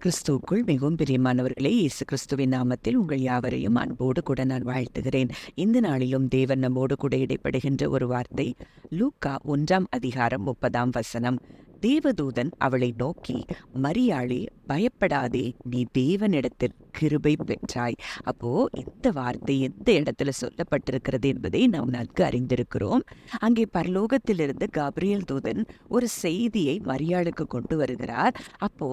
கிறிஸ்துவுக்குள் மிகவும் பிரியமானவர்களே, இயேசு கிறிஸ்துவின் நாமத்தில் உங்கள் யாவரையும் அன்போடு கூட நான் வாழ்த்துகிறேன். இந்த நாளிலும் தேவன் நம்மோடு கூட இடைப்படுகின்ற ஒரு வார்த்தை, லூக்கா 1:30. தேவதூதன் அவளை நோக்கி, மரியாளே, பயப்படாதே, நீ தேவனிடத்தில் கிருபை பெற்றாய். அப்போ இந்த வார்த்தை எந்த இடத்துல சொல்லப்பட்டிருக்கிறது என்பதை நாம் நன்கு அறிந்திருக்கிறோம். அங்கே பரலோகத்திலிருந்து காபிரியேல் தூதன் ஒரு செய்தியை மரியாளுக்கு கொண்டு வருகிறார். அப்போ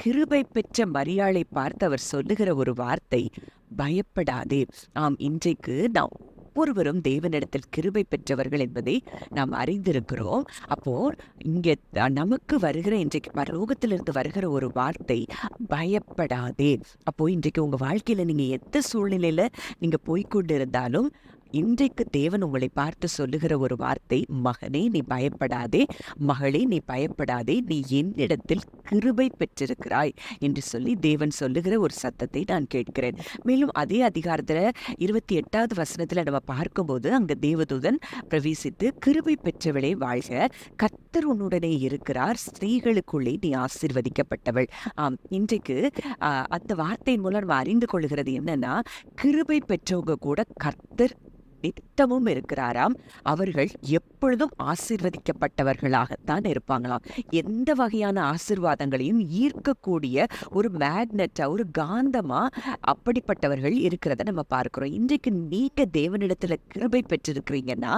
கிருபை பெற்ற மரியாளை பார்த்து அவர் சொல்லுகிற ஒரு வார்த்தை, பயப்படாதே. இன்றைக்கு நாம் ஒவ்வொருவரும் தேவனிடத்தில் கிருபை பெற்றவர்கள் என்பதை நாம் அறிந்திருக்கிறோம். அப்போ இங்கே நமக்கு வருகிற இன்றைக்கு பரலோகத்திலிருந்து வருகிற ஒரு வார்த்தை, பயப்படாதே. அப்போ இன்றைக்கு உங்க வாழ்க்கையில நீங்க எந்த சூழ்நிலையில நீங்க போய்கொண்டு இருந்தாலும் இன்றைக்கு தேவன் உங்களை பார்த்து சொல்லுகிற ஒரு வார்த்தை, மகனே நீ பயப்படாதே, மகளே நீ பயப்படாதே, நீ என்னிடத்தில் கிருபை பெற்றிருக்கிறாய் என்று சொல்லி தேவன் சொல்லுகிற ஒரு சத்தத்தை நான் கேட்கிறேன். மேலும் அதே அதிகாரத்துல 28வது நம்ம பார்க்கும்போது அங்க தேவதூதன் பிரவேசித்து, கிருபை பெற்றவளே வாழ்க, கர்த்தர் உன்னுடனே இருக்கிறார், ஸ்திரீகளுக்குள்ளே நீ ஆசீர்வதிக்கப்பட்டவள். இன்றைக்கு அந்த வார்த்தையின் மூலம் நம்ம அறிந்து கொள்கிறது என்னன்னா, கிருபை பெற்றவங்க கூட கர்த்தர் நித்தமும் இருக்கிறாராம். அவர்கள் எப்பொழுதும் ஆசீர்வதிக்கப்பட்டவர்களாகத்தான் இருப்பாங்களாம். எந்த வகையான ஆசீர்வாதங்களையும் ஈர்க்கக்கூடிய ஒரு மேக்னெட்டா, ஒரு காந்தமா அப்படிப்பட்டவர்கள் இருக்கிறத நம்ம பார்க்கிறோம். இன்றைக்கு நீங்க தேவனிடத்துல கிருபை பெற்றிருக்கிறீங்கன்னா,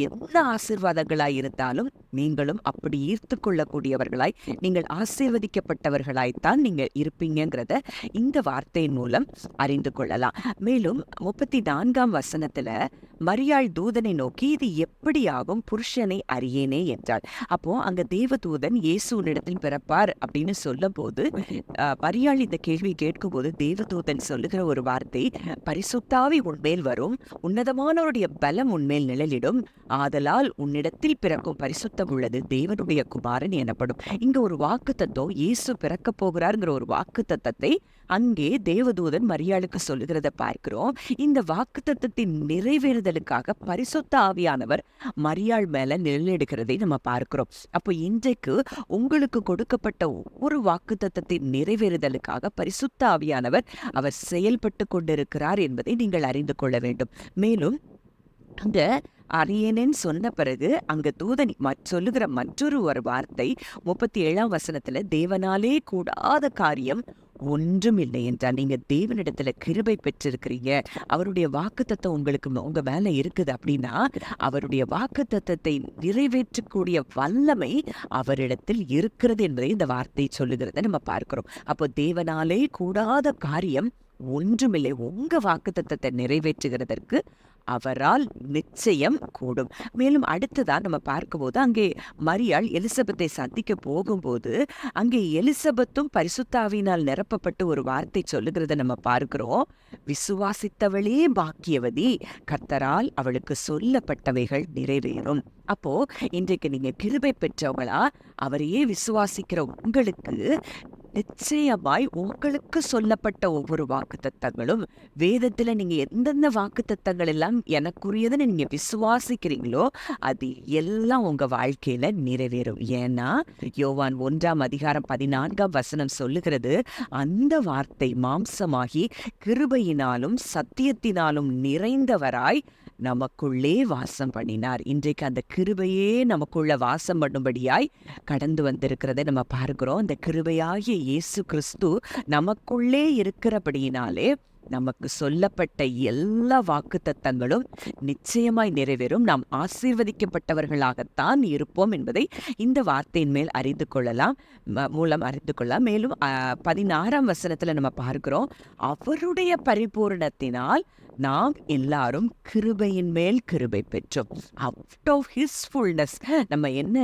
எந்த ஆசீர்வாதங்களாய் இருந்தாலும் நீங்களும் அப்படி ஈர்த்து கொள்ளக்கூடியவர்களாய், நீங்கள் ஆசீர்வதிக்கப்பட்டவர்களாய்த்தான் நீங்கள் இருப்பீங்கிறத இந்த வார்த்தையின் மூலம் அறிந்து கொள்ளலாம். மேலும் 34 மரியாள் தூதனை நோக்கி, இது எப்படியாகும், புருஷனை அறியேனே என்றாள். அப்போ அங்க தேவதூதன் இயேசுவினிடத்தில் பிறப்பார் அப்படின்னு சொல்லும் போது மரியாள் இந்த கேள்வி கேட்கும் போது தேவதூதன் சொல்லுகிற ஒரு வார்த்தை, பரிசுத்தாவி உன்மேல் வரும், உன்னதமானவருடைய பலம் உன்மேல் நிழலிடும், ஆதலால் உன்னிடத்தில் பிறக்கும் பரிசுத்தம் உள்ளது தேவனுடைய குமாரன் எனப்படும். இங்க ஒரு வாக்கு தத்துவம், இயேசு பிறக்க போகிறார்ங்கிற ஒரு வாக்கு தத்தத்தை அங்கே தேவதூதன் மரியாளுக்கு சொல்லுகிறத பார்க்கிறோம். இந்த வாக்கு தத்தத்தின் நிறைவேறுதலுக்காக பரிசுத்த ஆவியானவர் மரியாள் மேல நிழலிடுகிறதை நம்ம பார்க்கிறோம். அப்போ இன்றைக்கு உங்களுக்கு கொடுக்கப்பட்ட ஒவ்வொரு வாக்கு தத்தத்தின் நிறைவேறுதலுக்காக பரிசுத்த ஆவியானவர் அவர் செயல்பட்டு கொண்டிருக்கிறார் என்பதை நீங்கள் அறிந்து கொள்ள வேண்டும். மேலும் அந்த அறியேனேன்னு சொன்ன பிறகு அங்க தூதன் சொல்லுகிற மற்றொரு வார்த்தை 37 தேவனாலே கூடாத காரியம் ஒன்றும் இல்லை என்றால், நீங்க தேவனிடத்துல கிருபை பெற்றிருக்கிறீங்க, அவருடைய வாக்குத்தத்தம் உங்களுக்கு உங்க மேல இருக்குது அப்படின்னா, அவருடைய வாக்குத்தத்தத்தை நிறைவேற்றக்கூடிய வல்லமை அவரிடத்தில் இருக்கிறது என்பதை இந்த வார்த்தை சொல்லுகிறத நம்ம பார்க்கிறோம். அப்போ தேவனாலே கூடாத காரியம் ஒன்றுமில்லை. உங்க வாக்குத்தத்தத்தை நிறைவேற்றுகிறதற்கு அவரால் நிச்சயம் கூடும். மேலும் அடுத்ததான் நம்ம பார்க்கும்போது அங்கே மரியாள் எலிசபெத்தை சந்திக்க போகும்போது அங்கே எலிசபெத்தும் பரிசுத்தாவினால் நிரப்பப்பட்டு ஒரு வார்த்தை சொல்லுகிறத நம்ம பார்க்கிறோம், விசுவாசித்தவளே பாக்கியவதி, கர்த்தரால் அவளுக்கு சொல்லப்பட்டவைகள் நிறைவேறும். அப்போ இன்றைக்கு நீங்க கிருபை பெற்றவங்களா, அவரையே விசுவாசிக்கிற உங்களுக்கு நிச்சயமாய் உங்களுக்கு சொல்லப்பட்ட ஒவ்வொரு வாக்கு தத்தங்களும் வேதத்துல நீங்க எந்தெந்த வாக்கு தத்தங்கள் எல்லாம் எனக்குரியதுன்னு நீங்க விசுவாசிக்கிறீங்களோ அது எல்லாம் உங்க வாழ்க்கையில நிறைவேறும். ஏன்னா யோவான் 1:14 சொல்லுகிறது, அந்த வார்த்தை மாம்சமாகி கிருபையினாலும் சத்தியத்தினாலும் நிறைந்தவராய் நமக்குள்ளே வாசம் பண்ணினார். இன்றைக்கு அந்த கிருபையே நமக்குள்ள வாசம் பண்ணும்படியாய் கடந்து வந்திருக்கிறதை நம்ம பார்க்கிறோம். அந்த கிருபையாகிய இயேசு கிறிஸ்து நமக்குள்ளே இருக்கிறபடியினாலே நமக்கு சொல்லப்பட்ட எல்லா வாக்கு தத்தங்களும் நிச்சயமாய் நிறைவேறும். நாம் ஆசீர்வதிக்கப்பட்டவர்களாகத்தான் இருப்போம் என்பதை இந்த வார்த்தையின் மேல் அறிந்து கொள்ளலாம். மேலும் 16 நம்ம பார்க்கிறோம், அவருடைய பரிபூரணத்தினால் நாம் எல்லாரும் கிருபையின் மேல் கிருபை பெற்றோம். அவுட் ஆஃப் ஹிஸ் ஃபுல்னஸ் நம்ம என்ன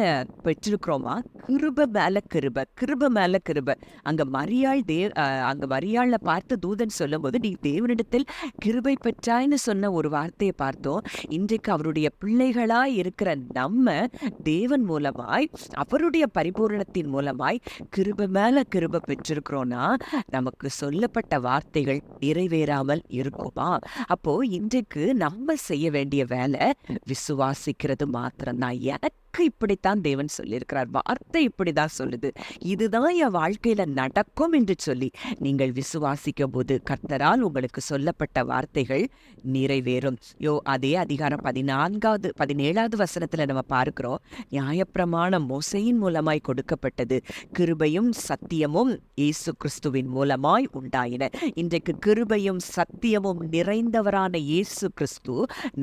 பெற்றிருக்கிறோமா, கிருபை மேல கிருபை, கிருபை மேல கிருபை. அங்க மரியாளை பார்த்து தூதன் சொல்லும் போது, நீ தேவனிடத்தில் கிருபை பெற்றாய்னு சொன்ன ஒரு வார்த்தையை பார்த்தோம். இன்றைக்கு அவருடைய பிள்ளைகளாய் இருக்கிற நம்ம தேவன் மூலமாய், அவருடைய பரிபூரணத்தின் மூலமாய் கிருபை மேல கிருபை பெற்றிருக்கிறோம்னா நமக்கு சொல்லப்பட்ட வார்த்தைகள் நிறைவேறாமல் இருக்குமா? அப்போ இன்றைக்கு நம்ம செய்ய வேண்டிய வேலை விசுவாசிக்கிறது மாத்திரம்தான். எனக்கு வாக்கு இப்படித்தான் தேவன் சொல்லியிருக்கிறார், வார்த்தை இப்படிதான் சொல்லுது, இதுதான் என் வாழ்க்கையில நடக்கும் என்று சொல்லி நீங்கள் விசுவாசிக்கும் போது கர்த்தரால் உங்களுக்கு சொல்லப்பட்ட வார்த்தைகள் நிறைவேறும். அதே அதிகாரம் 17வது வசனத்துல நம்ம பார்க்கிறோம், நியாயப்பிரமாணம் மோசேயின் மூலமாய் கொடுக்கப்பட்டது, கிருபையும் சத்தியமும் இயேசு கிறிஸ்துவின் மூலமாய் உண்டாயின. இன்றைக்கு கிருபையும் சத்தியமும் நிறைந்தவரான இயேசு கிறிஸ்து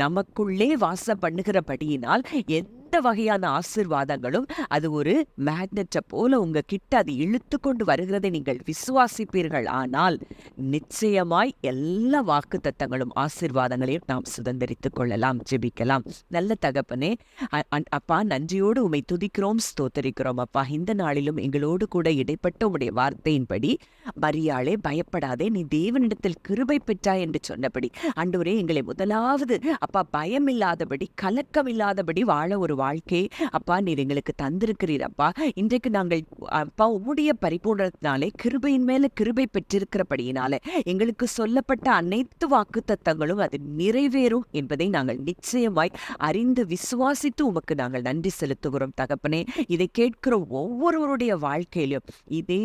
நமக்குள்ளே வாசம் பண்ணுகிறபடியினால் எந்த வகையான ஆசீர்வாதங்களும் அது ஒரு மேக்னெட்டை போல உங்க கிட்ட அது இழுத்து கொண்டு வருகிறதை நீங்கள் விசுவாசிப்பீர்கள். ஆனால் நிச்சயமாய் எல்லா வாக்கு தத்தங்களும் ஆசீர்வாதங்களையும் நாம் சுதந்திரித்துக் கொள்ளலாம். ஜெபிக்கலாம். நல்ல தகப்பனே, அப்பா, நன்றியோடு உம்மை துதிக்கிறோம், ஸ்தோத்தரிக்கிறோம். அப்பா, இந்த நாளிலும் எங்களோடு கூட இடைப்பட்ட உம்முடைய வார்த்தையின்படி, மரியாளே பயப்படாதே, நீ தேவனிடத்தில் கிருபை பெற்றாய் என்று சொன்னபடி ஆண்டவரே, எங்களை முதலாவது அப்பா பயமில்லாதபடி கலக்கமில்லாதபடி வாழ ஒரு வாழ்க்கை அப்பா நீர் எங்களுக்கு தந்திருக்கிறீர். அப்பா, இன்றைக்கு நாங்கள் அப்பா உம்முடைய பரிபூர்ணத்தினாலே கிருபையின் மேல கிருபை பெற்றிருக்கிறபடியினால எங்களுக்கு சொல்லப்பட்ட அனைத்து வாக்கு தத்தங்களும் அது நிறைவேறும் என்பதை நாங்கள் நிச்சயமாய் அறிந்து விசுவாசித்து உமக்கு நாங்கள் நன்றி செலுத்துகிறோம் தகப்பனே. இதை கேட்கிற ஒவ்வொருவருடைய வாழ்க்கையிலும் இதே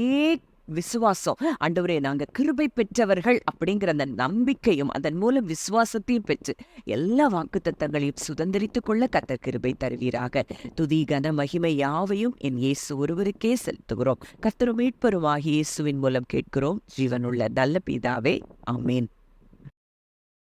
விசுவாசம், ஆண்டவரே, நாங்க கிருபை பெற்றவர்கள் அப்படிங்கிற அந்த நம்பிக்கையும் அதன் மூலம் விசுவாசத்தையும் பெற்று எல்லா வாக்கு தத்தங்களையும் சுதந்திரித்துக் கொள்ள கர்த்தர் கிருபை தருவீராக. துதி கன மகிமை யாவையும் என் இயேசு ஒருவருக்கே செலுத்துகிறோம். கர்த்தரும் மீட்பருமாகிய இயேசுவின் மூலம் கேட்கிறோம், ஜீவனுள்ள நல்ல பிதாவே, ஆமேன்.